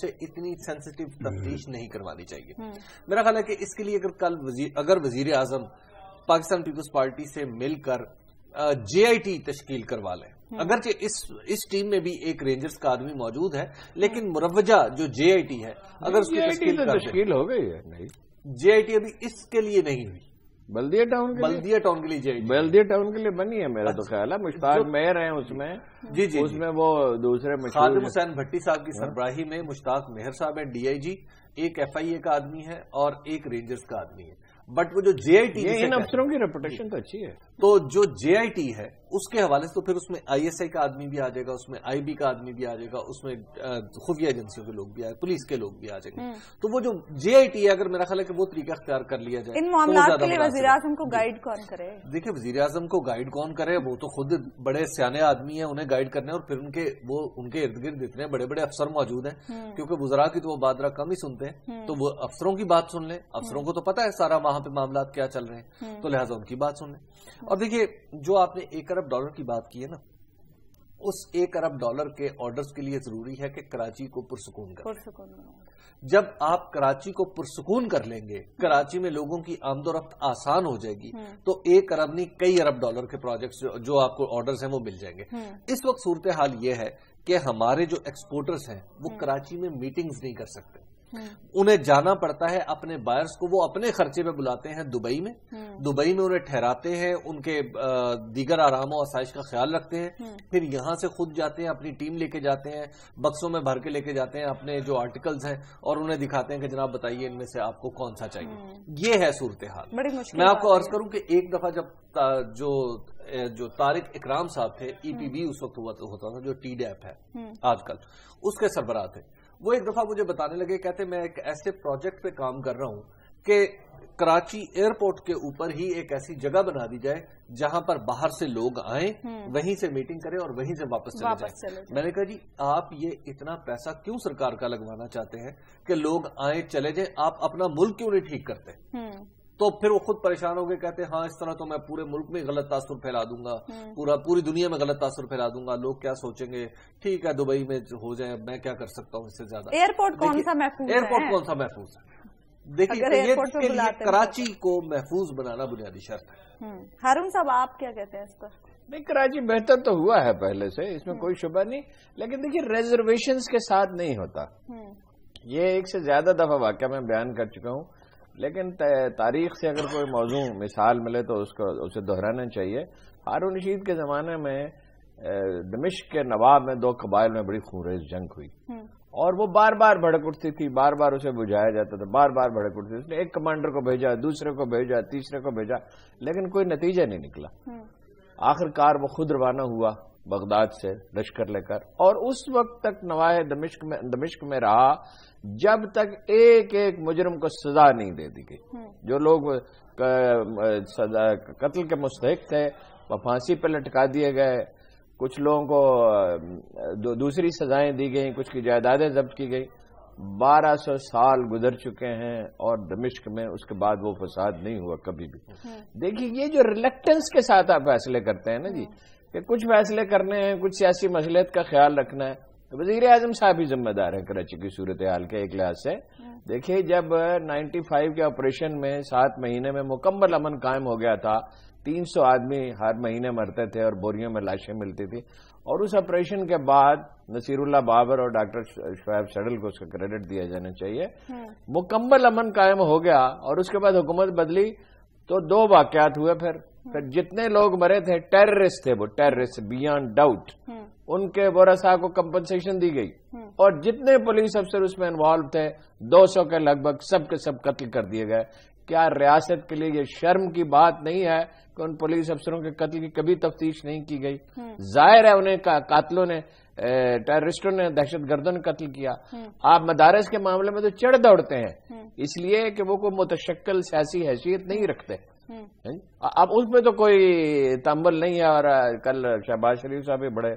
سے اتنی سینسٹیو تفتیش نہیں کروانی چاہیے. میرا خیال ہے کہ اس کے لیے اگر وزیر اعظم پاکستان پیپلز پارٹی سے مل کر JIT تشکیل کروا لیں, اگرچہ اس ٹیم میں بھی ایک رینجرز کا آدمی موجود ہے, لیکن مروجہ جو JIT ہے اگر اس کی تشکیل ہو گئی ہے, نہیں JIT ابھی اس کے لیے نہیں ہوئی, بلدیہ ٹاؤن کے لیے JIT بلدیہ ٹاؤن کے لیے بنی ہے میرا تو خیال ہے. مشتاق مہر ہیں اس میں, جی اس میں وہ دوسرے خادم حسین بھٹی صاحب کی سربراہی میں مشتاق مہر صاحب ہیں DIG, ایک FIA کا آدمی ہے اور ایک رینجرز کا آدمی ہے. بٹ وہ جو JIT ان افسروں کی ریپوٹیشن تو اچھی ہے, تو جو JIT ہے اس کے حوالے سے تو پھر اس میں ISI کا آدمی بھی آ جائے گا, اس میں IB کا آدمی بھی آ جائے گا, اس میں خفیہ ایجنسیوں کے لوگ بھی آئے, پولیس کے لوگ بھی آ جائیں گے. تو وہ جو JIT ہے اگر میرا خیال ہے کہ وہ طریقہ اختیار کر لیا جائے, ان معاملات کے لیے وزیر اعظم کو گائیڈ کون کرے؟ دیکھیں وزیر اعظم کو گائیڈ کون کرے, وہ تو خود بڑے سیانے آدمی ہیں, انہیں گائیڈ کرنے, اور پھر ان کے ارد گرد اتنے بڑے بڑے افسر موجود ہیں, کیونکہ وزراء کی تو وہ بات کم ہی سنتے ہیں, تو وہ افسروں کی بات سن لیں. افسروں کو تو پتا ہے سارا وہاں پہ معاملات کیا چل رہے ہیں, تو لہٰذا ان کی بات سن لیں. اور دیکھیے جو آپ نے $1 ارب کی بات کی ہے نا, اس $1 ارب کے آرڈرز کے لیے ضروری ہے کہ کراچی کو پرسکون کریں. جب آپ کراچی کو پرسکون کر لیں گے, کراچی میں لوگوں کی آمد و رفت آسان ہو جائے گی, تو $1 ارب نہیں کئی ارب ڈالر کے پروجیکٹس جو آپ کو آرڈرز ہیں وہ مل جائیں گے. اس وقت صورتحال یہ ہے کہ ہمارے جو ایکسپورٹرز ہیں وہ کراچی میں میٹنگز نہیں کر سکتے, انہیں جانا پڑتا ہے اپنے بائرز کو, وہ اپنے خرچے پہ بلاتے ہیں دبئی میں انہیں ٹھہراتے ہیں, ان کے دیگر آرام و آسائش کا خیال رکھتے ہیں, پھر یہاں سے خود جاتے ہیں, اپنی ٹیم لے کے جاتے ہیں, بکسوں میں بھر کے لے کے جاتے ہیں اپنے جو آرٹیکلز ہیں, اور انہیں دکھاتے ہیں کہ جناب بتائیے ان میں سے آپ کو کون سا چاہیے. یہ ہے صورتحال. میں آپ کو عرض کروں کہ ایک دفعہ جب جو طارق اکرام صاحب تھے, EPB اس وقت ہوتا تھا جو TDAP ہے آج کل, اس کے سربراہ تھے, وہ ایک دفعہ مجھے بتانے لگے, کہتے میں ایک ایسے پروجیکٹ پہ کام کر رہا ہوں کہ کراچی ایئرپورٹ کے اوپر ہی ایک ایسی جگہ بنا دی جائے جہاں پر باہر سے لوگ آئیں, وہیں سے میٹنگ کریں اور وہیں سے واپس چلے جائیں. میں نے کہا جی آپ یہ اتنا پیسہ کیوں سرکار کا لگوانا چاہتے ہیں کہ لوگ آئیں چلے جائیں, آپ اپنا ملک کیوں نہیں ٹھیک کرتے؟ تو پھر وہ خود پریشان ہو گئے, کہتے ہیں ہاں اس طرح تو میں پورے ملک میں غلط تاثر پھیلا دوں گا, پوری دنیا میں غلط تاثر پھیلا دوں گا, لوگ کیا سوچیں گے, ٹھیک ہے دبئی میں ہو جائے, میں کیا کر سکتا ہوں اس سے زیادہ. ایئرپورٹ کون سا محفوظ ہے؟ دیکھیے کراچی کو محفوظ بنانا بنیادی شرط ہے. ہارون صاحب آپ کیا کہتے ہیں اس پر؟ نہیں, کراچی بہتر تو ہوا ہے پہلے سے, اس میں کوئی شبہ نہیں, لیکن دیکھیے ریزرویشنز کے ساتھ نہیں ہوتا. یہ ایک سے زیادہ دفعہ واقعہ میں بیان کر چکا ہوں, لیکن تاریخ سے اگر کوئی موضوع مثال ملے تو اسے دہرانا چاہیے. ہارون رشید کے زمانے میں دمشق کے نواب میں 2 قبائل میں بڑی خونریز جنگ ہوئی, اور وہ بار بار بھڑک اٹھتی تھی, بار بار اسے بجھایا جاتا تھا, بار بار بھڑک اٹھتی تھی. اس نے ایک کمانڈر کو بھیجا, دوسرے کو بھیجا, تیسرے کو بھیجا, لیکن کوئی نتیجہ نہیں نکلا. آخر کار وہ خود روانہ ہوا بغداد سے لشکر لے کر, اور اس وقت تک نواح دمشق میں رہا جب تک ایک ایک مجرم کو سزا نہیں دے دی گئی. جو لوگ قتل کے مستحق تھے وہ پھانسی پہ لٹکا دیے گئے, کچھ لوگوں کو دوسری سزائیں دی گئیں, کچھ کی جائیدادیں ضبط کی گئی. 1200 سال گزر چکے ہیں اور دمشق میں اس کے بعد وہ فساد نہیں ہوا کبھی بھی. دیکھیے یہ جو ریلیکٹنس کے ساتھ آپ فیصلے کرتے ہیں نا جی, کہ کچھ فیصلے کرنے ہیں, کچھ سیاسی مصلحت کا خیال رکھنا ہے, وزیر اعظم صاحب ہی ذمہ دار ہے کراچی کی صورتحال کے ایک لحاظ سے. دیکھیے جب 95 کے آپریشن میں 7 مہینے میں مکمل امن قائم ہو گیا تھا, 300 آدمی ہر مہینے مرتے تھے اور بوریوں میں لاشیں ملتی تھی, اور اس آپریشن کے بعد نصیر اللہ بابر اور ڈاکٹر شعیب سڈل کو اس کا کریڈٹ دیا جانا چاہیے, مکمل امن قائم ہو گیا, اور اس کے بعد حکومت بدلی تو 2 واقعات ہوئے. پھر جتنے لوگ مرے تھے ٹیررسٹ تھے, وہ ٹیررسٹ بیانڈ ڈاؤٹ, ان کے ورثاء کو کمپنسیشن دی گئی, اور جتنے پولیس افسر اس میں انوالو تھے 200 کے لگ بھگ سب کے سب قتل کر دیے گئے. کیا ریاست کے لیے یہ شرم کی بات نہیں ہے کہ ان پولیس افسروں کے قتل کی کبھی تفتیش نہیں کی گئی؟ ظاہر ہے انہیں قاتلوں نے, ٹیررسٹوں نے, دہشت گردوں نے قتل کیا. آپ مدارس کے معاملے میں تو چڑھ دوڑتے ہیں اس لیے کہ وہ کوئی متشکل سیاسی حیثیت نہیں رکھتے. اب اس میں تو کوئی تامل نہیں ہے. اور کل شہباز شریف صاحب بھی بڑے,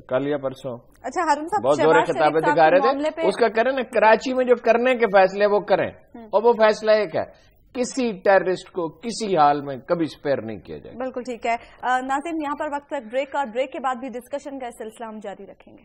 کل یا پرسوں بہت زور خطابیں دکھا رہے تھے, اس کا کریں نا, کراچی میں جو کرنے کے فیصلے وہ کریں, اور وہ فیصلہ ایک ہے, کسی ٹیررسٹ کو کسی حال میں کبھی سپیئر نہیں کیا جائے. بالکل ٹھیک ہے ناظرین, یہاں پر وقت بریک, اور بریک کے بعد بھی ڈسکشن کا سلسلہ ہم جاری رکھیں گے.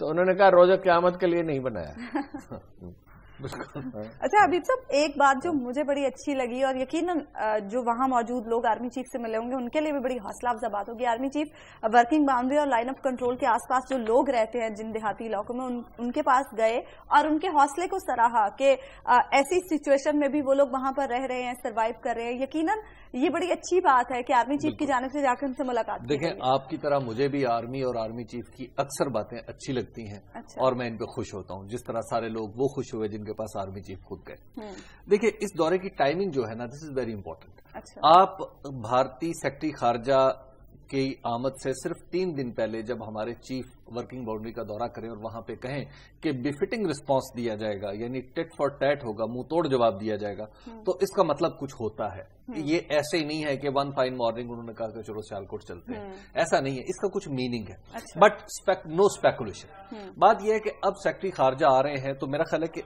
تو انہوں نے کہا روزہ قیامت کے لیے نہیں بنایا. اچھا حبیب صاحب، ایک بات جو مجھے بڑی اچھی لگی اور یقیناً جو وہاں موجود لوگ آرمی چیف سے ملے ہوں گے ان کے لیے بھی بڑی حوصلہ افزا بات ہوگی. آرمی چیف ورکنگ باؤنڈری اور لائن آف کنٹرول کے آس پاس جو لوگ رہتے ہیں جن دیہاتی علاقوں میں ان کے پاس گئے اور ان کے حوصلے کو سراہا کہ ایسی سچویشن میں بھی وہ لوگ وہاں پر رہ رہے ہیں، سروائیو کر رہے ہیں. یقیناً یہ بڑی اچھی بات ہے کہ آرمی چیف کی جانب سے جا کے ان سے ملاقات. دیکھیں، آپ کی طرح مجھے بھی آرمی اور آرمی چیف کی اکثر باتیں اچھی لگتی ہیں اور میں ان پہ خوش ہوتا ہوں، جس طرح سارے لوگ وہ خوش ہوئے جن کے پاس آرمی چیف خود گئے. دیکھیں، اس دورے کی ٹائمنگ جو ہے نا، دس از ویری امپورٹنٹ. آپ بھارتی سیکرٹری خارجہ کی آمد سے صرف 3 دن پہلے جب ہمارے چیف ورکنگ باؤنڈری کا دورہ کریں اور وہاں پہ کہیں کہ بفٹنگ رسپانس دیا جائے گا، یعنی ٹٹ فار ٹیٹ ہوگا، منہ توڑ جواب دیا جائے گا، تو اس کا مطلب کچھ ہوتا ہے. یہ ایسے ہی نہیں ہے کہ ون فائن مارننگ انہوں نے کہا کہ چلو سیالکوٹ چلتے ہیں، ایسا نہیں ہے. اس کا کچھ میننگ ہے، بٹ نو اسپیکولیشن. بات یہ ہے کہ اب سیکرٹری خارجہ آ رہے ہیں تو میرا خیال ہے کہ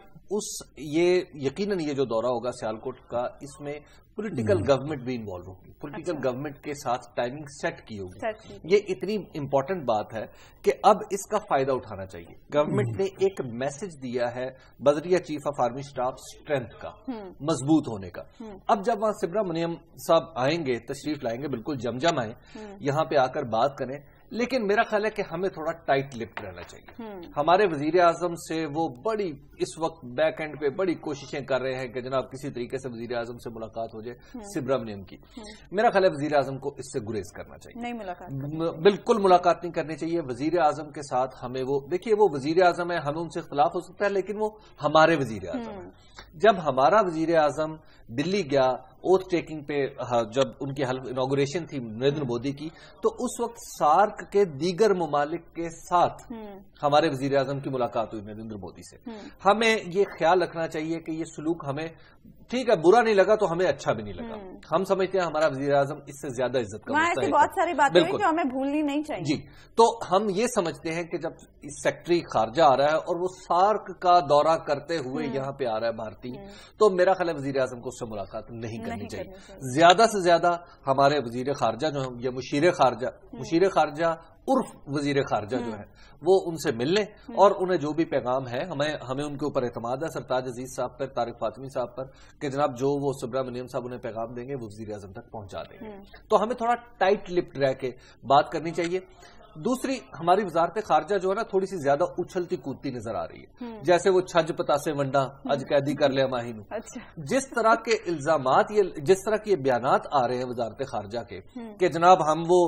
یہ یقیناً یہ جو دورہ ہوگا سیالکوٹ کا، اس میں پولیٹیکل گورنمنٹ بھی انوالو ہوگی، پولیٹیکل گورنمنٹ کے ساتھ ٹائمنگ سیٹ کی ہوگی. یہ اتنی امپورٹنٹ بات ہے کہ اب اس کا فائدہ اٹھانا چاہیے. گورنمنٹ نے ایک میسج دیا ہے بذریعہ chief of army staff strength کا، مضبوط ہونے کا. اب جب وہاں سبرامنیم صاحب آئیں گے، تشریف لائیں گے، بالکل جم آئیں، یہاں پہ آ کر بات کریں، لیکن میرا خیال ہے کہ ہمیں تھوڑا ٹائٹ لپٹ رہنا چاہیے. ہمارے وزیر اعظم سے وہ بڑی اس وقت بیک اینڈ پہ بڑی کوششیں کر رہے ہیں کہ جناب کسی طریقے سے وزیر اعظم سے ملاقات ہو جائے سبرامنیم کی. میرا خیال ہے وزیر اعظم کو اس سے گریز کرنا چاہیے، نہیں ملاقات، بالکل ملاقات نہیں کرنی چاہیے. وزیر اعظم کے ساتھ ہمیں دیکھیے وہ وزیر اعظم ہے، ہمیں ان سے اختلاف ہو سکتا ہے، لیکن وہ ہمارے وزیر اعظم ہیں. جب ہمارا وزیر اعظم دلی گیا اوتھ ٹیکنگ پہ، جب ان کی انوگریشن تھی نریندر مودی کی، تو اس وقت سارک کے دیگر ممالک کے ساتھ ہمارے وزیر اعظم کی ملاقات ہوئی نریندر مودی سے. ہمیں یہ خیال رکھنا چاہیے کہ یہ سلوک ہمیں ٹھیک ہے برا نہیں لگا تو ہمیں اچھا بھی نہیں لگا. ہم سمجھتے ہیں ہمارا وزیر اعظم اس سے زیادہ عزت کا ایسی بہت ساری باتیں ہیں جو ہمیں بھولنی نہیں چاہیے. جی، تو ہم یہ سمجھتے ہیں کہ جب سیکرٹری خارجہ آ رہا ہے اور وہ سارک کا دورہ کرتے ہوئے یہاں پہ آ رہا ہے بھارتی، تو میرا خیال ہے وزیر اعظم کو اس سے ملاقات نہیں کرنی چاہیے. زیادہ سے زیادہ ہمارے وزیر خارجہ جو ہیں یا مشیر خارجہ عرف وزیر خارجہ جو ہے وہ ان سے مل لیں اور انہیں جو بھی پیغام ہے، ہمیں ان کے اوپر اعتماد ہے سرتاج عزیز صاحب پر، طارق فاطمی صاحب پر، کہ جناب جو وہ سبرامنیم صاحب انہیں پیغام دیں گے وہ وزیر اعظم تک پہنچا دیں گے. تو ہمیں تھوڑا ٹائٹ لپٹ رہ کے بات کرنی چاہیے. دوسری، ہماری وزارت خارجہ جو ہے نا تھوڑی سی زیادہ اچھلتی کودتی نظر آ رہی ہے، جیسے وہ چھج پتاسے ونڈا اج قیدی کر لیا ماہی نو. جس طرح کے الزامات، جس طرح کے بیانات آ رہے ہیں وزارت خارجہ کے کہ جناب ہم وہ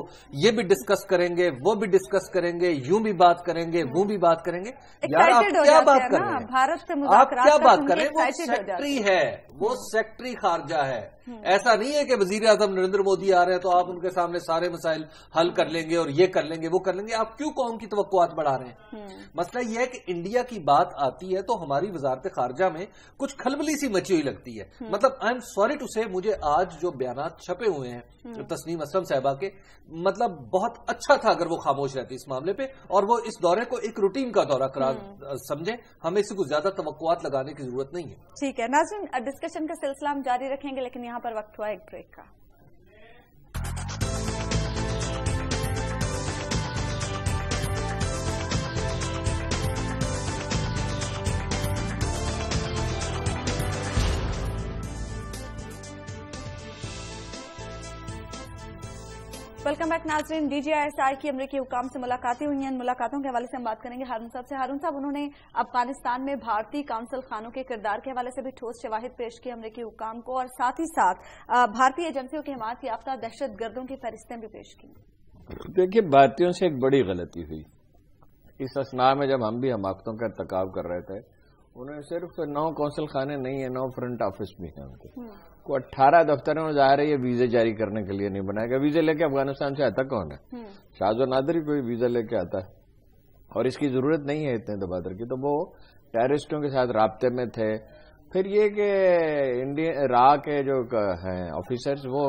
یہ بھی ڈسکس کریں گے، وہ بھی ڈسکس کریں گے، یوں بھی بات کریں گے، وہ بھی بات کریں گے. یار آپ کیا بات کر رہے ہیں؟ آپ کیا بات کر رہے ہیں؟ وہ سیکرٹری ہے، وہ سیکرٹری خارجہ ہے. ایسا نہیں ہے کہ وزیر اعظم نریندر مودی آ رہے ہیں تو آپ ان کے سامنے سارے مسائل حل کر لیں گے اور یہ کر لیں گے وہ کر لیں گے. آپ کیوں قوم کی توقعات بڑھا رہے ہیں؟ مسئلہ یہ ہے کہ انڈیا کی بات آتی ہے تو ہماری وزارت خارجہ میں کچھ کھلبلی سی مچی ہوئی لگتی ہے. مطلب آئی ایم سوری ٹو سے، مجھے آج جو بیانات چھپے ہوئے ہیں تسنیم اسلم صاحبہ کے، مطلب بہت اچھا تھا اگر وہ خاموش رہتی اس معاملے پہ اور وہ اس دورے کو ایک روٹین کا دورہ قرار سمجھیں. ہمیں اس سے کچھ زیادہ توقعات لگانے کی ضرورت نہیں ہے. ٹھیک ہے ناظرین، ڈسکشن کا سلسلہ ہم جاری رکھیں گے، لیکن یہاں پر وقت ہوا ایک بریک کا. ویلکم بیک ناظرین. DGISI کی امریکی حکام سے ملاقاتیں ہوئی ہیں. ان ملاقاتوں کے حوالے سے ہم بات کریں گے ہارون صاحب سے. ہارون صاحب، انہوں نے افغانستان میں بھارتی قونصل خانوں کے کردار کے حوالے سے بھی ٹھوس شواہد پیش کی امریکی حکام کو، اور ساتھ ہی ساتھ بھارتی ایجنسیوں کی حمایت یافتہ دہشت گردوں کی فہرستیں بھی پیش کی. دیکھیے، بھارتیوں سے ایک بڑی غلطی ہوئی اس اسنا میں جب ہم بھی حماقتوں کا ارتکاب کر رہے تھے. انہیں صرف 9 قونصل خانے نہیں ہیں، 9 فرنٹ آفس بھی ہیں. ان کے کو 18 دفتر ہیں. ظاہر ہے یہ ویزے جاری کرنے کے لیے نہیں بنایا گیا. ویزے لے کے افغانستان سے آتا کون ہے؟ شاہز و نادر ہی کوئی ویزا لے کے آتا ہے اور اس کی ضرورت نہیں ہے اتنے دفاتر کی. تو وہ ٹیررسٹوں کے ساتھ رابطے میں تھے. پھر یہ کہ را کے جو ہیں آفیسرز وہ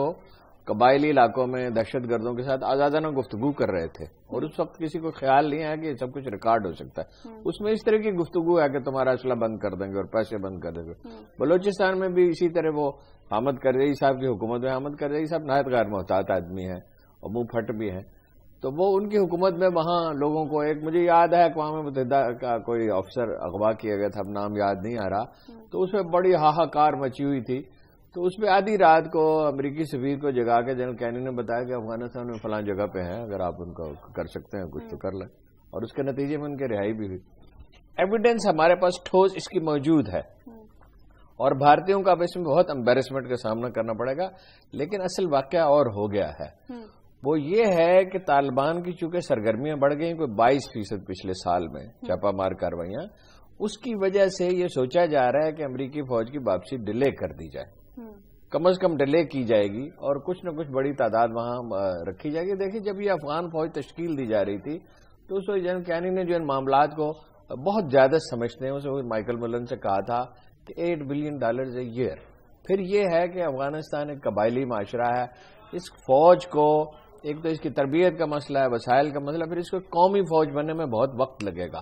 قبائلی علاقوں میں دہشت گردوں کے ساتھ آزادانہ گفتگو کر رہے تھے اور اس وقت کسی کو خیال نہیں آیا کہ سب کچھ ریکارڈ ہو سکتا ہے. اس میں اس طرح کی گفتگو ہے کہ تمہارا اسلحہ بند کر دیں گے اور پیسے بند کر دیں گے. بلوچستان میں بھی اسی طرح وہ حامد کرزئی صاحب کی حکومت میں حامد کرزئی صاحب نہایت غیر محتاط آدمی ہیں اور منہ پھٹ بھی ہیں. تو وہ ان کی حکومت میں وہاں لوگوں کو ایک مجھے یاد ہے اقوام متحدہ کا کوئی افسر اغوا کیا گیا تھا، اب نام یاد نہیں آ رہا، تو اس میں بڑی ہاہاکار مچی ہوئی تھی. تو اس میں آدھی رات کو امریکی سفیر کو جگا کے جنرل کینی نے بتایا کہ افغانستان میں فلاں جگہ پہ ہیں، اگر آپ ان کو کر سکتے ہیں کچھ تو کر لیں، اور اس کے نتیجے میں ان کی رہائی بھی ہوئی. ایویڈنس ہمارے پاس ٹھوس اس کی موجود ہے، اور بھارتیوں کا اب اس میں بہت امبیرسمنٹ کا سامنا کرنا پڑے گا. لیکن اصل واقعہ اور ہو گیا ہے، وہ یہ ہے کہ طالبان کی چونکہ سرگرمیاں بڑھ گئیں کوئی 22% پچھلے سال میں چھاپہ مار کارروائیاں، اس کی وجہ سے یہ سوچا جا رہا ہے کہ امریکی فوج کی واپسی ڈیلے کر دی جائے، کم از کم ڈیلے کی جائے گی، اور کچھ نہ کچھ بڑی تعداد وہاں رکھی جائے گی. دیکھیں جب یہ افغان فوج تشکیل دی جا رہی تھی تو اس وقت جنرل کینی نے جو ان معاملات کو بہت زیادہ سمجھتے ہیں، اسے مائیکل ملن سے کہا تھا کہ $8 بلین اے ایئر. پھر یہ ہے کہ افغانستان ایک قبائلی معاشرہ ہے، اس فوج کو ایک تو اس کی تربیت کا مسئلہ ہے، وسائل کا مسئلہ، پھر اس کو قومی فوج بننے میں بہت وقت لگے گا.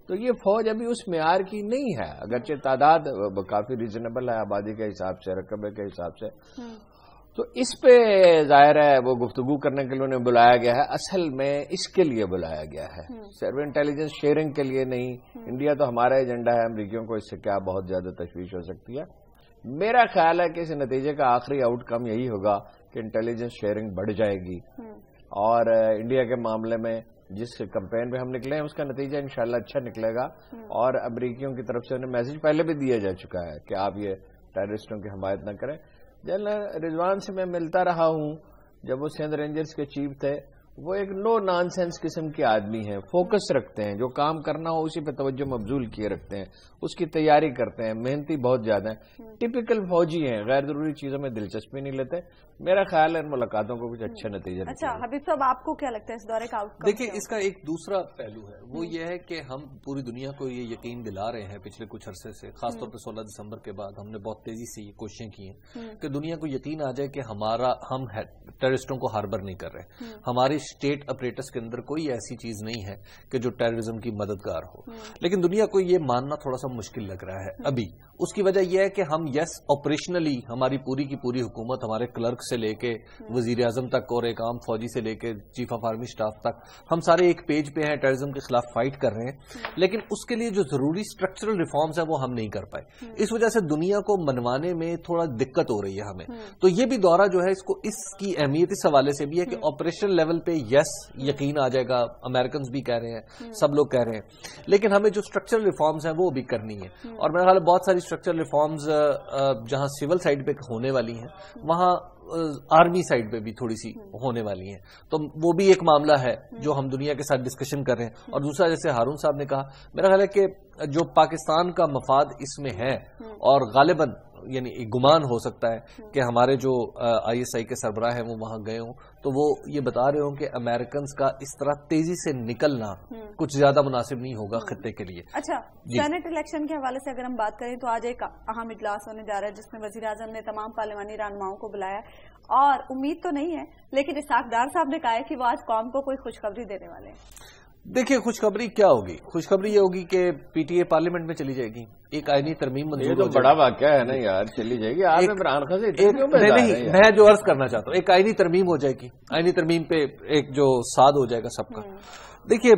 تو یہ فوج ابھی اس معیار کی نہیں ہے، اگرچہ تعداد کافی ریزنیبل ہے آبادی کے حساب سے، رقبے کے حساب سے. تو اس پہ ظاہر ہے وہ گفتگو کرنے کے لیے انہیں بلایا گیا ہے. اصل میں اس کے لیے بلایا گیا ہے، صرف انٹیلیجنس شیئرنگ کے لیے نہیں. انڈیا تو ہمارا ایجنڈا ہے، امریکیوں کو اس سے کیا بہت زیادہ تشویش ہو سکتی ہے. میرا خیال ہے کہ اس نتیجے کا آخری آؤٹ کم یہی ہوگا کہ انٹیلیجنس شیئرنگ بڑھ جائے گی، اور انڈیا کے معاملے میں جس کمپین پہ ہم نکلے ہیں اس کا نتیجہ انشاءاللہ اچھا نکلے گا. اور امریکیوں کی طرف سے انہیں میسج پہلے بھی دیا جا چکا ہے کہ آپ یہ ٹیررسٹوں کی حمایت نہ کریں. جنرل رضوان سے میں ملتا رہا ہوں جب وہ سندھ رینجرز کے چیف تھے. وہ ایک نو نان سینس قسم کے آدمی ہیں، فوکس رکھتے ہیں، جو کام کرنا ہو اسی پہ توجہ مبذول کیے رکھتے ہیں، اس کی تیاری کرتے ہیں، محنتی بہت زیادہ ہیں، ٹپیکل فوجی ہیں، غیر ضروری چیزوں میں دلچسپی نہیں لیتے. میرا خیال ہے ان ملاقاتوں کو کچھ اچھا نتیجہ. اچھا حبیب صاحب، آپ کو کیا لگتا ہے اس دورے کا آؤٹ کم؟ دیکھیں اس کا ایک دوسرا پہلو ہے، وہ یہ ہے کہ ہم پوری دنیا کو یہ یقین دلا رہے ہیں پچھلے کچھ عرصے سے، خاص طور پہ 16 دسمبر کے بعد ہم نے بہت تیزی سے یہ کوششیں کی ہیں کہ دنیا کو یقین آ جائے کہ ہم ٹیررسٹوں کو ہاربر نہیں کر رہے. ہماری اسٹیٹ اپریٹس کے اندر کوئی ایسی چیز نہیں ہے کہ جو ٹیررزم کی مددگار ہو. لیکن دنیا کو یہ ماننا تھوڑا سا مشکل لگ رہا ہے ابھی. اس کی وجہ یہ ہے کہ ہم آپریشنلی ہماری پوری کی پوری حکومت، ہمارے کلرک سے لے کے وزیر اعظم تک اور ایک عام فوجی سے لے کے چیف آف آرمی سٹاف تک، ہم سارے ایک پیج پہ ہیں، ٹیررزم کے خلاف فائٹ کر رہے ہیں. لیکن اس کے لیے جو ضروری اسٹرکچرل ریفارمز ہیں وہ ہم نہیں کر پائے. اس وجہ سے دنیا کو منوانے میں تھوڑا دقت ہو رہی ہے ہمیں. تو یہ بھی دورہ جو ہے اس کی اہمیت اس حوالے سے بھی ہے کہ آپریشنل لیول پہ یقین آ جائے گا، امریکنز بھی کہہ رہے ہیں، سب لوگ کہہ رہے ہیں. لیکن ہمیں جو اسٹرکچرل ریفارمز ہیں وہ بھی کرنی ہے. اور میرا خیال ہے بہت ساری اسٹرکچرل ریفارمز جہاں سول سائڈ پہ ہونے والی ہیں وہاں آرمی سائڈ پہ بھی تھوڑی سی ہونے والی ہیں. تو وہ بھی ایک معاملہ ہے جو ہم دنیا کے ساتھ ڈسکشن کر رہے ہیں. اور دوسرا جیسے ہارون صاحب نے کہا، میرا خیال ہے کہ جو پاکستان کا مفاد اس میں ہے، اور غالباً یعنی ایک گمان ہو سکتا ہے کہ ہمارے جو ISI کے سربراہ ہیں وہ وہاں گئے ہوں تو وہ یہ بتا رہے ہوں کہ امریکنز کا اس طرح تیزی سے نکلنا کچھ زیادہ مناسب نہیں ہوگا خطے کے لیے. اچھا، سینٹ الیکشن کے حوالے سے اگر ہم بات کریں تو آج ایک اہم اجلاس ہونے جا رہا ہے جس میں وزیر اعظم نے تمام پارلیمانی رہنماؤں کو بلایا، اور امید تو نہیں ہے لیکن اسحاق ڈار صاحب نے کہا ہے کہ وہ آج قوم کو کوئی خوشخبری دینے والے ہیں. دیکھیے خوشخبری کیا ہوگی؟ خوشخبری یہ ہوگی کہ PTA پارلیمنٹ میں چلی جائے گی، ایک آئینی ترمیم منظور ہو جائے گی. بڑا واقعہ ہے نا یار، چلی جائے گی. آپ عمران خان سے نہیں، میں جو عرض کرنا چاہتا ہوں ایک آئینی ترمیم ہو جائے گی، آئینی ترمیم پہ ایک جو ساد ہو جائے گا سب کا. دیکھیے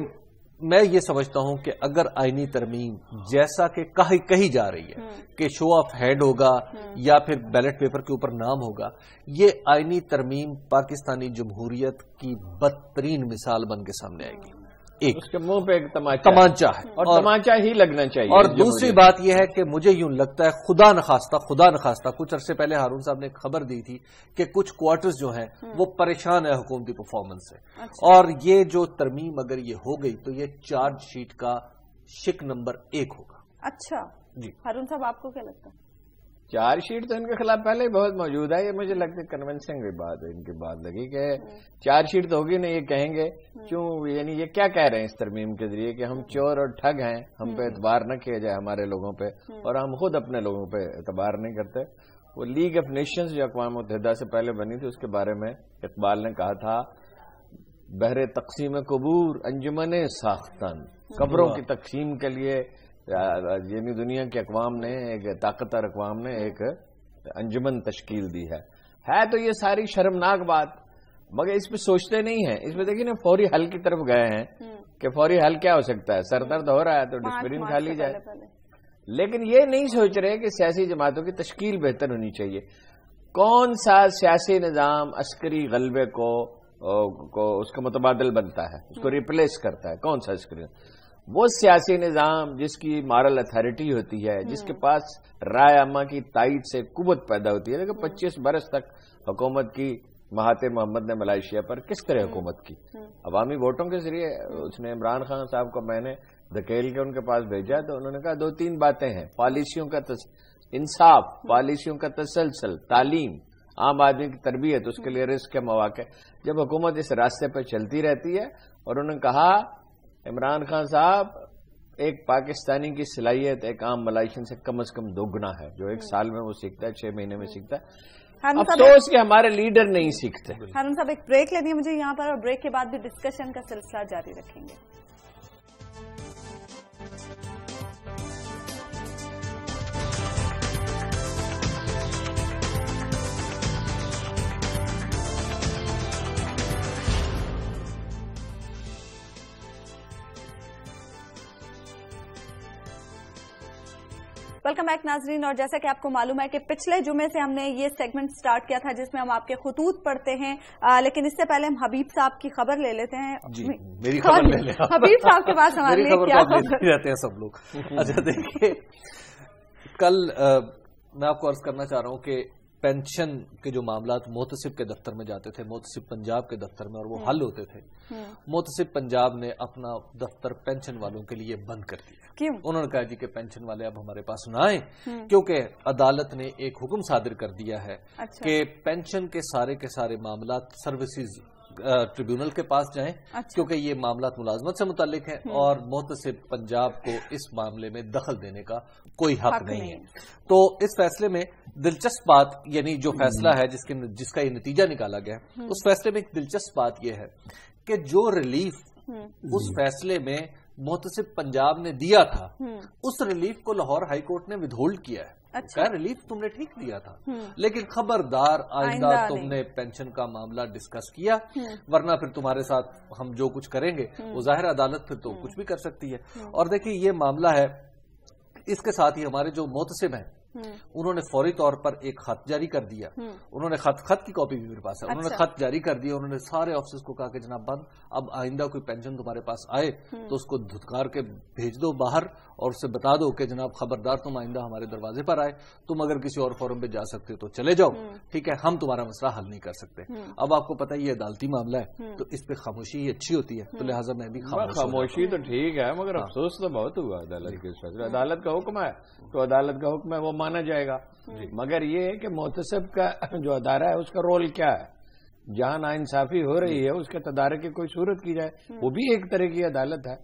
میں یہ سمجھتا ہوں کہ اگر آئینی ترمیم جیسا کہ کہی جا رہی ہے کہ شو آف ہینڈ ہوگا یا پھر بیلٹ پیپر کے اوپر نام ہوگا، یہ آئینی ترمیم پاکستانی جمہوریت کی بدترین مثال بن کے سامنے آئے گی. اس کے منہ پہ ایک تمانچہ ہے، اور تمانچہ ہی لگنا چاہیے. اور دوسری بات یہ ہے کہ مجھے یوں لگتا ہے خدا نخواستہ کچھ عرصے پہلے ہارون صاحب نے خبر دی تھی کہ کچھ کوارٹرز جو ہیں وہ پریشان ہے حکومتی پرفارمنس سے. اور یہ جو ترمیم اگر یہ ہو گئی تو یہ چارج شیٹ کا شک نمبر 1 ہوگا. اچھا جی ہارون صاحب، آپ کو کیا لگتا ہے؟ چارج شیٹ تو ان کے خلاف پہلے ہی بہت موجود ہے. یہ مجھے لگتا ہے کنونسنگ بھی بات ہے ان کی بات لگی کہ چارج شیٹ تو ہوگی نا. یہ کہیں گے کیوں، یعنی یہ کیا کہہ رہے ہیں اس ترمیم کے ذریعے کہ ہم چور اور ٹھگ ہیں، ہم پہ اعتبار نہ کیا جائے ہمارے لوگوں پہ، اور ہم خود اپنے لوگوں پہ اعتبار نہیں کرتے. وہ لیگ آف نیشنز جو اقوام متحدہ سے پہلے بنی تھی اس کے بارے میں اقبال نے کہا تھا، بہر تقسیم قبور انجمن ساختن، قبروں کی تقسیم کے لیے یعنی دنیا کے اقوام نے، ایک طاقتور اقوام نے ایک انجمن تشکیل دی ہے. تو یہ ساری شرمناک بات. مگر اس پہ سوچتے نہیں ہیں. اس پہ دیکھیں نا فوری حل کی طرف گئے ہیں کہ فوری حل کیا ہو سکتا ہے, سر درد ہو رہا ہے تو ڈسپرین کھا لی جائے. لیکن یہ نہیں سوچ رہے کہ سیاسی جماعتوں کی تشکیل بہتر ہونی چاہیے. کون سا سیاسی نظام عسکری غلبے کو اس کا متبادل بنتا ہے, اس کو ریپلیس کرتا ہے؟ کون سا عسکری؟ وہ سیاسی نظام جس کی مارل اتھارٹی ہوتی ہے, جس کے پاس رائے عامہ کی تائید سے قوت پیدا ہوتی ہے. لیکن 25 برس تک حکومت کی مہاتیر محمد نے ملائیشیا پر کس طرح حکومت کی؟ عوامی ووٹوں کے ذریعے. اس نے عمران خان صاحب کو میں نے دھکیل کے ان کے پاس بھیجا تو انہوں نے کہا 2-3 باتیں ہیں: پالیسیوں کا انصاف, پالیسیوں کا تسلسل, تعلیم, عام آدمی کی تربیت, اس کے لیے رزق کے مواقع. جب حکومت اس راستے پہ چلتی رہتی ہے, اور انہوں نے کہا عمران خان صاحب ایک پاکستانی کی صلاحیت ایک عام ملائیشین سے کم از کم 2 گنا ہے, جو 1 سال میں وہ سیکھتا ہے, 6 مہینے میں سیکھتا ہے. افسوس کہ ہمارے لیڈر نہیں سیکھتے. ہارون صاحب ایک بریک لینی ہے مجھے یہاں پر, اور بریک کے بعد بھی ڈسکشن کا سلسلہ جاری رکھیں گے. ویلکم بیک ناظرین. اور جیسا کہ آپ کو معلوم ہے کہ پچھلے جمعے سے ہم نے یہ سیگمنٹ سٹارٹ کیا تھا جس میں ہم آپ کے خطوط پڑھتے ہیں, لیکن اس سے پہلے ہم حبیب صاحب کی خبر لے لیتے ہیں. جی میری خبر لے لیں. حبیب صاحب کے پاس ہمارے لیے کیا خبر رہتے ہیں سب لوگ. اچھا دیکھیے, کل میں آپ کو عرض کرنا چاہ رہا ہوں کہ پینشن کے جو معاملات محتسب کے دفتر میں جاتے تھے, محتسب پنجاب کے دفتر میں, اور وہ حل ہوتے تھے, محتسب پنجاب نے اپنا دفتر پینشن والوں کے لیے بند کر دیا. کیوں؟ انہوں نے کہا جی کہ پینشن والے اب ہمارے پاس نہ آئیں, کیونکہ عدالت نے ایک حکم صادر کر دیا ہے کہ پینشن کے سارے معاملات سروسز ٹریبیونل کے پاس جائیں, کیونکہ یہ معاملات ملازمت سے متعلق ہیں اور محتسب پنجاب کو اس معاملے میں دخل دینے کا کوئی حق نہیں ہے. تو اس فیصلے میں دلچسپ بات, یعنی جو فیصلہ ہے جس کا یہ نتیجہ نکالا گیا, اس فیصلے میں ایک دلچسپ بات یہ ہے کہ جو ریلیف اس فیصلے میں محتسب پنجاب نے دیا تھا, اس ریلیف کو لاہور ہائی کورٹ نے ودہولڈ کیا ہے. کہا ریلیف تم نے ٹھیک دیا تھا, لیکن خبردار آئندہ تم نے پینشن کا معاملہ ڈسکس کیا, ورنہ پھر تمہارے ساتھ ہم جو کچھ کریں گے وہ ظاہر عدالت پھر تو کچھ بھی کر سکتی ہے. اور دیکھیں یہ معاملہ ہے, اس کے ساتھ ہی ہمارے جو محتسب ہیں انہوں نے فوری طور پر ایک خط جاری کر دیا. انہوں نے خط کی کاپی بھی میرے پاس ہے. انہوں نے خط جاری کر دیا. انہوں نے سارے آفیسز کو کہا کہ جناب بند, اب آئندہ کوئی پینشن تمہارے پاس آئے تو اس کو دھتکار کے بھیج دو باہر, اور اسے بتا دو کہ جناب خبردار تم آئندہ ہمارے دروازے پر آئے, تم اگر کسی اور فورم پہ جا سکتے تو چلے جاؤ, ٹھیک ہے, ہم تمہارا مسئلہ حل نہیں کر سکتے. اب آپ کو پتہ ہے یہ عدالتی معاملہ ہے تو اس پہ خاموشی اچھی ہوتی ہے, تو لہٰذا میں بھی خاموشی تو ٹھیک ہے, مگر افسوس تو بہت ہوا عدالت کے فیصلے. عدالت کا حکم ہے تو عدالت کا حکم ہے, وہ مانا جائے گا. مگر یہ ہے کہ محتسب کا جو ادارہ ہے اس کا رول کیا ہے, جہاں ناانصافی ہو رہی ہے اس کے تدارک کی کوئی صورت کی جائے, وہ بھی ایک طرح کی عدالت ہے.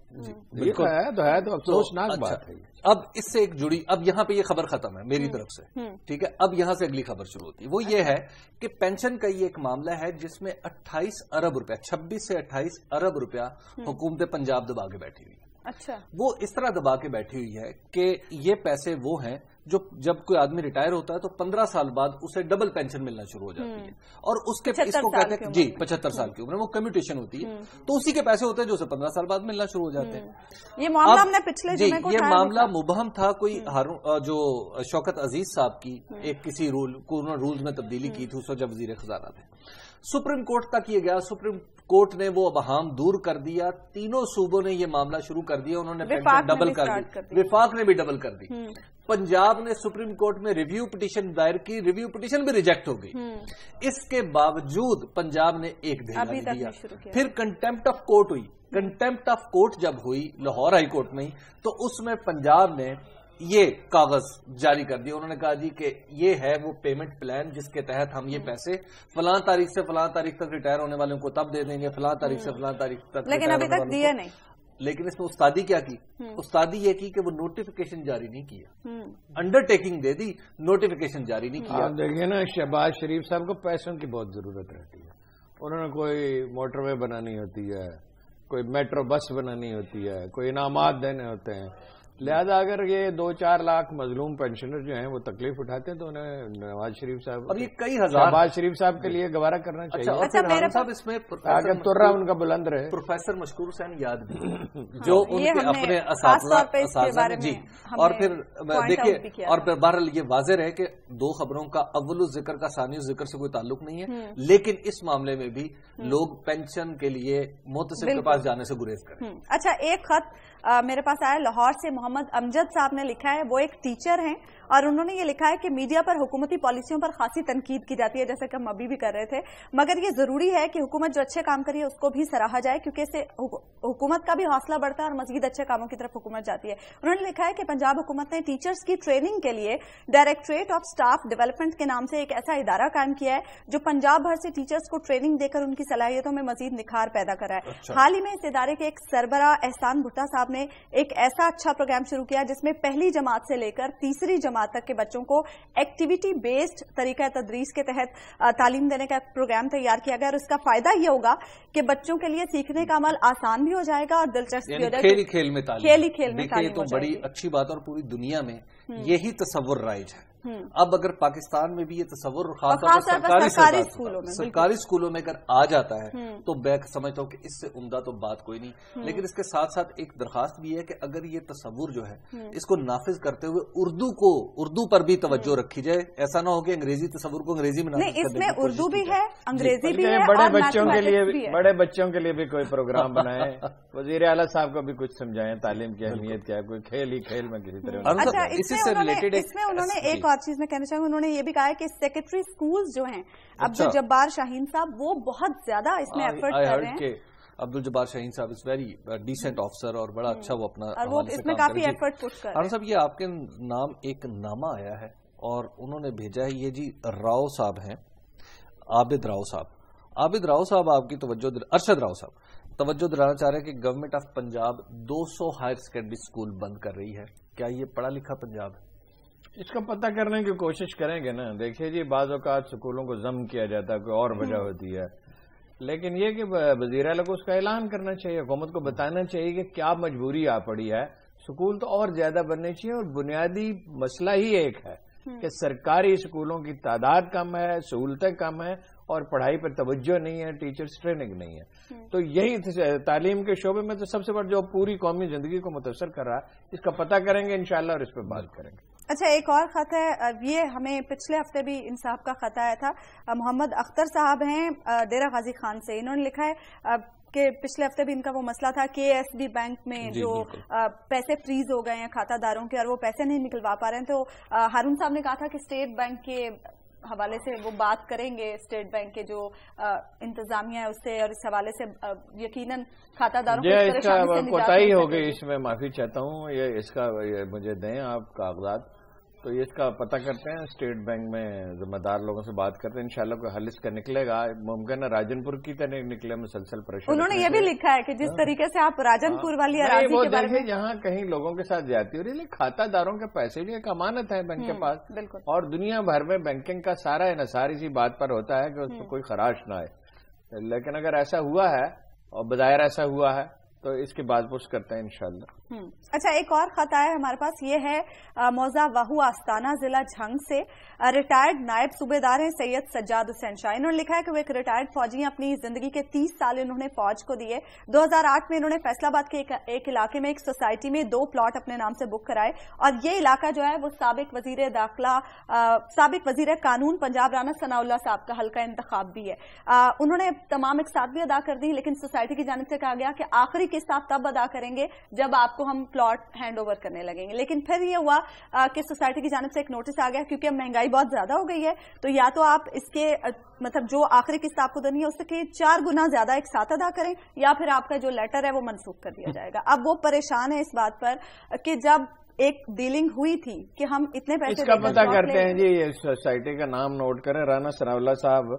بالکل ہے تو افسوسناک بات ہے. اب اس سے ایک جڑی, اب یہاں پہ یہ خبر ختم ہے میری طرف سے, ٹھیک ہے. اب یہاں سے اگلی خبر شروع ہوتی ہے, وہ یہ ہے کہ پینشن کا یہ ایک معاملہ ہے جس میں 28 ارب روپیہ 26 سے 28 ارب روپیہ حکومت پنجاب دبا کے بیٹھی ہوئی ہے. اچھا, وہ اس طرح دبا کے بیٹھی ہوئی ہے کہ یہ پیسے وہ ہیں جو جب کوئی آدمی ریٹائر ہوتا ہے تو 15 سال بعد اسے ڈبل پینشن ملنا شروع ہو جاتی ہے, اور اس کو کہتے ہیں جی 75 سال کی عمر میں وہ کمیوٹیشن ہوتی ہے, تو اسی کے پیسے ہوتے ہیں جو اسے 15 سال بعد ملنا شروع ہو جاتے ہیں. یہ معاملہ ہم نے پچھلے جمعے کو یہ معاملہ مبہم تھا. کوئی جو شوکت عزیز صاحب کی ایک کسی رولز میں تبدیلی کی تھی اس وقت جب وزیر خزانہ تھے, سپریم کورٹ تک یہ گیا, سپریم کورٹ نے وہ ابہام دور کر دیا, تینوں صوبوں نے یہ معاملہ شروع کر دیا, انہوں نے پینشن ڈبل کر دی, وفاق نے بھی ڈبل کر دی. پنجاب نے سپریم کورٹ میں ریویو پٹیشن دائر کی, ریویو پٹیشن بھی ریجیکٹ ہو گئی. اس کے باوجود پنجاب نے ایک دن دیا. پھر کنٹیمپٹ آف کورٹ ہوئی. کنٹیمپٹ آف کورٹ جب ہوئی لاہور ہائی کورٹ میں, تو اس میں پنجاب نے یہ کاغذ جاری کر دیا. انہوں نے کہا جی کہ یہ ہے وہ پیمنٹ پلان جس کے تحت ہم یہ پیسے فلاں تاریخ سے فلاں تاریخ تک ریٹائر ہونے والوں کو تب دے دیں گے, فلاں تاریخ سے فلاں تاریخ تک, لیکن ابھی تک دیا نہیں. لیکن اس میں استادی کیا کی, استادی یہ کی کہ وہ نوٹیفیکیشن جاری نہیں کیا, انڈر ٹیکنگ دے دی, نوٹیفیکیشن جاری نہیں کیا. دیکھیے نا, شہباز شریف صاحب کو پیسوں کی بہت ضرورت رہتی ہے. انہوں نے کوئی موٹر وے بنانی ہوتی ہے, کوئی میٹرو بس بنانی ہوتی ہے, کوئی انعامات دینے ہوتے ہیں, لہذا اگر یہ 2-4 لاکھ مظلوم پینشنر جو ہیں وہ تکلیف اٹھاتے ہیں تو انہیں نواز شریف صاحب اور یہ کئی ہزار شہباز شریف صاحب کے لیے گوارا کرنا چاہیے صاحب اس میں ترہ ان کا بلند رہے. پروفیسر مشکور حسین یاد بھی جو ان کے اپنے اساتذہ جی. اور پھر دیکھیے اور پھر بہرحال یہ واضح رہے کہ دو خبروں کا اول ذکر کا ثانی ذکر سے کوئی تعلق نہیں ہے، لیکن اس معاملے میں بھی لوگ پینشن کے لیے محتسب کے پاس جانے سے گریز کریں. اچھا، ایک خط میرے پاس آیا لاہور سے، محمد امجد صاحب نے لکھا ہے، وہ ایک ٹیچر ہیں اور انہوں نے یہ لکھا ہے کہ میڈیا پر حکومتی پالیسیوں پر خاصی تنقید کی جاتی ہے، جیسے کہ ہم ابھی بھی کر رہے تھے، مگر یہ ضروری ہے کہ حکومت جو اچھے کام کری ہے اس کو بھی سراہا جائے، کیونکہ اس سے حکومت کا بھی حوصلہ بڑھتا ہے اور مزید اچھے کاموں کی طرف حکومت جاتی ہے. انہوں نے لکھا ہے کہ پنجاب حکومت نے ٹیچرز کی ٹریننگ کے لیے ڈائریکٹوریٹ آف اسٹاف ڈیولپمنٹ کے نام سے ایک ایسا ادارہ قائم کیا ہے جو پنجاب بھر سے ٹیچرز کو ٹریننگ دے کر ان کی صلاحیتوں میں مزید نکھار پیدا کرا ہے. حال ہی میں اس ادارے کے ایک سربراہ احسان بھٹا صاحب نے ایک ایسا اچھا پروگرام شروع کیا جس میں پہلی جماعت سے لے کر تیسری جماعت تک کے بچوں کو ایکٹیویٹی بیسڈ طریقہ تدریس کے تحت تعلیم دینے کا پروگرام تیار کیا گیا، اور اس کا فائدہ یہ ہوگا کہ بچوں کے لیے سیکھنے کا عمل آسان بھی ہو جائے گا اور دلچسپ بھی ہو جائے گا. کھیل میں تعلیم تو بڑی اچھی بات ہے اور پوری دنیا میں یہی تصور رائج ہے. اب اگر پاکستان میں بھی یہ تصور خاص طور پر سرکاری اسکولوں میں اگر آ جاتا ہے تو میں سمجھتا ہوں کہ اس سے عمدہ تو بات کوئی نہیں. لیکن اس کے ساتھ ساتھ ایک درخواست بھی ہے کہ اگر یہ تصور جو ہے اس کو نافذ کرتے ہوئے اردو پر بھی توجہ رکھی جائے. ایسا نہ ہو کہ انگریزی تصور کو انگریزی میں نہیں، اس میں اردو بھی ہے، انگریزی بھی ہے، بڑے بچوں کے لیے بھی کوئی پروگرام بنائے. وزیر اعلیٰ صاحب کو بھی کچھ سمجھائیں تعلیم کی اہمیت کیا ہے، کوئی کھیل ہی کھیل میں کسی طرح. اچھا، اس میں انہوں نے ایک اور چیز میں کہنا چاہوں گا، انہوں نے یہ بھی کہا ہے کہ سیکرٹری سکولز جو ہیں عبدالجبار شاہین صاحب وہ بہت زیادہ اس میں ایفرٹ کر رہے ہیں. عبدالجبار شاہین صاحب اس ویری ڈیسنٹ آفیسر اور بڑا اچھا وہ اپنا اس میں کافی ایفرٹ پٹ کر رہے ہیں. صاحب یہ آپ کے نام ایک نامہ آیا ہے اور انہوں نے بھیجا ہے، یہ جی راؤ صاحب ہیں، عابد راؤ صاحب آپ کی توجہ، ارشد راؤ صاحب توجہ دلانا چاہ رہے ہیں کہ government of Punjab 200 higher secondary school بند کر رہی ہے. کیا یہ پڑھا لکھا پنجاب ہے؟ اس کا پتہ کرنے کی کوشش کریں گے نا. دیکھیے جی، بعض اوقات اسکولوں کو ضم کیا جاتا ہے، کوئی اور وجہ ہوتی ہے، لیکن یہ کہ وزیر اعلیٰ کو اس کا اعلان کرنا چاہیے، حکومت کو بتانا چاہیے کہ کیا مجبوری آ پڑی ہے. اسکول تو اور زیادہ بننے چاہیے اور بنیادی مسئلہ ہی ایک ہے کہ سرکاری اسکولوں کی تعداد کم ہے، سہولتیں کم ہیں اور پڑھائی پر توجہ نہیں ہے، ٹیچرز ٹریننگ نہیں ہے. تو یہی تعلیم کے شعبے میں تو سب سے بڑا جو پوری قومی زندگی کو متاثر کر رہا ہے، اس کا پتہ کریں گے انشاءاللہ اور اس پہ بات کریں گے. اچھا، ایک اور خط ہے، یہ ہمیں پچھلے ہفتے بھی انصاف کا خط آیا تھا. محمد اختر صاحب ہیں ڈیرہ غازی خان سے، انہوں نے لکھا ہے کہ پچھلے ہفتے بھی ان کا وہ مسئلہ تھا کہ ایس بی بینک میں جو پیسے فریز ہو گئے ہیں کھاتہ داروں کے اور وہ پیسے نہیں نکلوا پا رہے ہیں. تو ہارون صاحب نے کہا تھا کہ اسٹیٹ بینک کے حوالے سے وہ بات کریں گے، اسٹیٹ بینک کے جو انتظامیہ ہے اس سے، اور اس حوالے سے یقیناً کھاتہ داروں کو اس کا کوتاہی ہو گئی، اس میں معافی چاہتا ہوں. یہ اس کا مجھے دیں آپ کاغذات، تو یہ اس کا پتہ کرتے ہیں، اسٹیٹ بینک میں ذمہ دار لوگوں سے بات کرتے ہیں، انشاءاللہ کوئی حل اس کا نکلے گا. ممکن ہے راجن پور کی طرح نکلے، مسلسل پریشان. انہوں نے یہ بھی لکھا ہے کہ جس طریقے سے آپ راجن پور والی اراضی کے بارے میں، جہاں کہیں لوگوں کے ساتھ زیادتی ہو رہی ہے، کھاتہ داروں کے پیسے بھی ایک امانت ہے بینک کے پاس، اور دنیا بھر میں بینکنگ کا سارا انحصار اسی بات پر ہوتا ہے کہ اس میں کوئی خراش نہ آئے. لیکن اگر ایسا ہوا ہے اور بظاہر ایسا ہوا ہے تو اس کے بعد پوچھ کرتے ہیں انشاءاللہ. اچھا، ایک اور خط آیا ہمارے پاس، یہ ہے موزہ واہو آستانہ ضلع جھنگ سے. ریٹائرڈ نائب صوبے دار ہیں سید سجاد حسین شاہ. انہوں نے لکھا ہے کہ وہ ایک ریٹائرڈ فوجی ہیں، اپنی زندگی کے 30 سال انہوں نے فوج کو دیے. 2008 میں انہوں نے فیصل آباد کے ایک علاقے میں ایک سوسائٹی میں 2 پلاٹ اپنے نام سے بک کرائے، اور یہ علاقہ جو ہے وہ سابق وزیر داخلہ، سابق وزیر قانون پنجاب رانا ثناء اللہ صاحب کا حلقہ انتخاب بھی ہے. انہوں نے تمام اقساط بھی ادا کر دی، لیکن سوسائٹی کی جانب سے کہا گیا کہ آخری قسط آپ تب ادا کریں گے جب آپ کو ہم پلاٹ ہینڈ اوور کرنے لگیں گے. لیکن پھر یہ ہوا کہ سوسائٹی کی جانب سے ایک نوٹس آ گیا، کیونکہ اب مہنگائی بہت زیادہ ہو گئی ہے، تو یا تو آپ اس کے مطلب جو آخری قسط آپ کو دینی ہے اس کے 4 گنا زیادہ ایک ساتھ ادا کریں، یا پھر آپ کا جو لیٹر ہے وہ منسوخ کر دیا جائے گا. اب وہ پریشان ہے اس بات پر کہ جب ایک ڈیلنگ ہوئی تھی کہ ہم اتنے پیسے، اس کا پتہ کرتے ہیں جی، سوسائٹی کا نام نوٹ کریں، رانا ثناء اللہ صاحب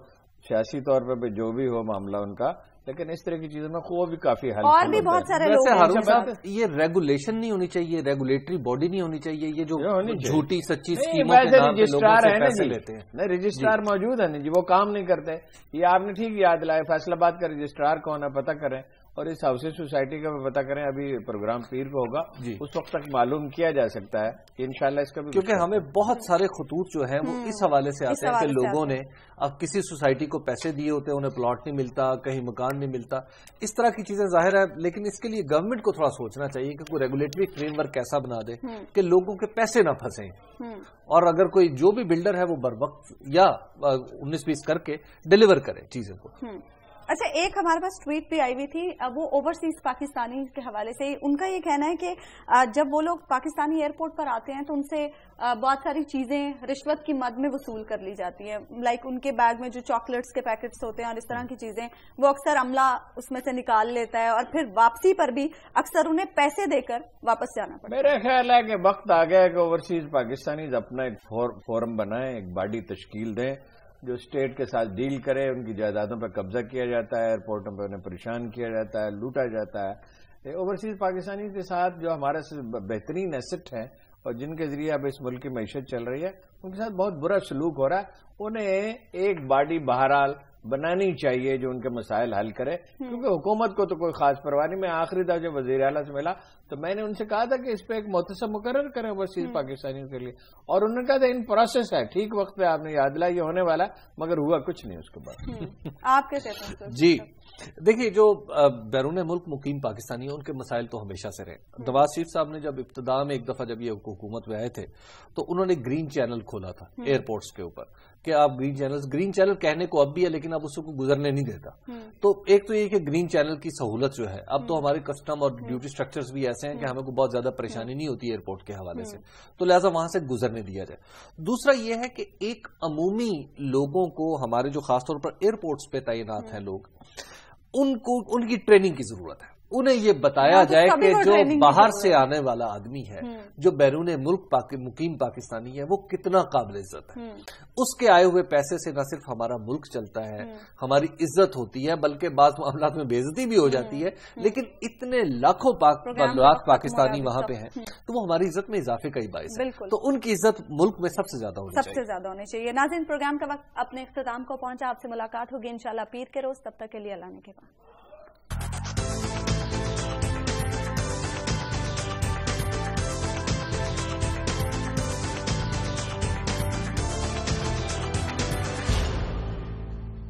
سیاسی طور پر جو بھی ہو معاملہ ان کا، لیکن اس طرح کی چیزوں میں وہ بھی کافی حل. اور بھی بہت سارے لوگ، یہ ریگولیشن نہیں ہونی چاہیے، ریگولیٹری باڈی نہیں ہونی چاہیے، یہ جو جھوٹی سچی اسکیموں کے نام پہ لوگوں سے پیسے لیتے ہیں. نہیں، رجسٹرار موجود ہے نہیں جی، وہ کام نہیں کرتے. یہ آپ نے ٹھیک یاد لائے، فیصل آباد کا رجسٹرار کون ہے پتہ کریں، اور اس ہاؤسنگ سوسائٹی کا بھی پتہ کریں. ابھی پروگرام پیر کو ہوگا جی اس وقت تک معلوم کیا جا سکتا ہے کہ انشاءاللہ اس کا بھی, کیونکہ ہمیں بہت سارے خطوط جو ہیں وہ اس حوالے سے آتے ہیں کہ لوگوں نے اب کسی سوسائٹی کو پیسے دیے ہوتے ہیں, انہیں پلاٹ نہیں ملتا, کہیں مکان نہیں ملتا, اس طرح کی چیزیں ظاہر ہے. لیکن اس کے لیے گورنمنٹ کو تھوڑا سوچنا چاہیے کہ کوئی ریگولیٹری فریم ورک ایسا بنا دے کہ لوگوں کے پیسے نہ پھنسیں, اور اگر کوئی جو بھی بلڈر ہے وہ بر وقت یا 19-20 کر کے ڈیلیور کرے چیزوں کو. اچھا, ایک ہمارے پاس ٹویٹ بھی آئی ہوئی تھی, وہ اوورسیز پاکستانی کے حوالے سے. ان کا یہ کہنا ہے کہ جب وہ لوگ پاکستانی ایئرپورٹ پر آتے ہیں تو ان سے بہت ساری چیزیں رشوت کی مد میں وصول کر لی جاتی ہیں, لائک ان کے بیگ میں جو چاکلیٹس کے پیکٹس ہوتے ہیں اور اس طرح کی چیزیں وہ اکثر عملہ اس میں سے نکال لیتا ہے, اور پھر واپسی پر بھی اکثر انہیں پیسے دے کر واپس جانا پڑتا ہے. میرا خیال ہے کہ وقت آ گیا ہے کہ اوورسیز پاکستانیز اپنا ایک فورم بنائیں, ایک باڈی تشکیل دیں جو اسٹیٹ کے ساتھ ڈیل کرے. ان کی جائیدادوں پہ قبضہ کیا جاتا ہے, ایئرپورٹوں پہ انہیں پریشان کیا جاتا ہے, لوٹا جاتا ہے. اوورسیز پاکستانی کے ساتھ جو ہمارے بہترین ایسٹ ہیں اور جن کے ذریعے اب اس ملک کی معیشت چل رہی ہے, ان کے ساتھ بہت برا سلوک ہو رہا ہے. انہیں ایک باڈی بہرحال بنانی چاہیے جو ان کے مسائل حل کرے, کیونکہ حکومت کو تو کوئی خاص پرواہ نہیں. میں آخری دفعہ جب وزیر اعلیٰ سے ملا تو میں نے ان سے کہا تھا کہ اس پہ ایک محتسب مقرر کریں اوورسیز پاکستانیوں کے لیے, اور انہوں نے کہا تھا ان پروسیس ہے, ٹھیک وقت پہ آپ نے یاد لایا یہ ہونے والا ہے, مگر ہوا کچھ نہیں اس کے بعد. آپ کیسے کہتے ہیں؟ جی دیکھیے, جو بیرون ملک مقیم پاکستانی ہیں ان کے مسائل تو ہمیشہ سے رہے. نواز شریف صاحب نے جب ابتدا میں ایک دفعہ جب یہ حکومت میں آئے تھے تو انہوں نے گرین چینل کھولا تھا ایئرپورٹس کے اوپر کہ آپ گرین چینل کہنے کو اب بھی ہے لیکن اب اس کو گزرنے نہیں دیتا. تو ایک تو یہ کہ گرین چینل کی سہولت جو ہے اب تو ہمارے کسٹم اور ڈیوٹی سٹرکچرز بھی ایسے ہیں کہ ہمیں کو بہت زیادہ پریشانی نہیں ہوتی ایئرپورٹ کے حوالے سے, تو لہٰذا وہاں سے گزرنے دیا جائے. دوسرا یہ ہے کہ ایک عمومی لوگوں کو, ہمارے جو خاص طور پر ایئرپورٹس پہ تعینات ہیں لوگ, ان کی ٹریننگ کی ضرورت ہے. انہیں یہ بتایا جائے کہ جو باہر سے آنے والا آدمی ہے, جو بیرون ملک مقیم پاکستانی ہے, وہ کتنا قابل عزت ہے. اس کے آئے ہوئے پیسے سے نہ صرف ہمارا ملک چلتا ہے, ہماری عزت ہوتی ہے, بلکہ بعض معاملات میں بے عزتی بھی ہو جاتی ہے, لیکن اتنے لاکھوں لاکھ پاکستانی وہاں پہ ہیں تو وہ ہماری عزت میں اضافے کا ہی باعث ہے. تو ان کی عزت ملک میں سب سے زیادہ ہونی چاہیے. ناظرین, پروگرام کا وقت اپنے اختتام کو پہنچا. آپ سے ملاقات ہوگی انشاءاللہ پیر کے روز. تب تک کے لیے اللہ نے کے بعد.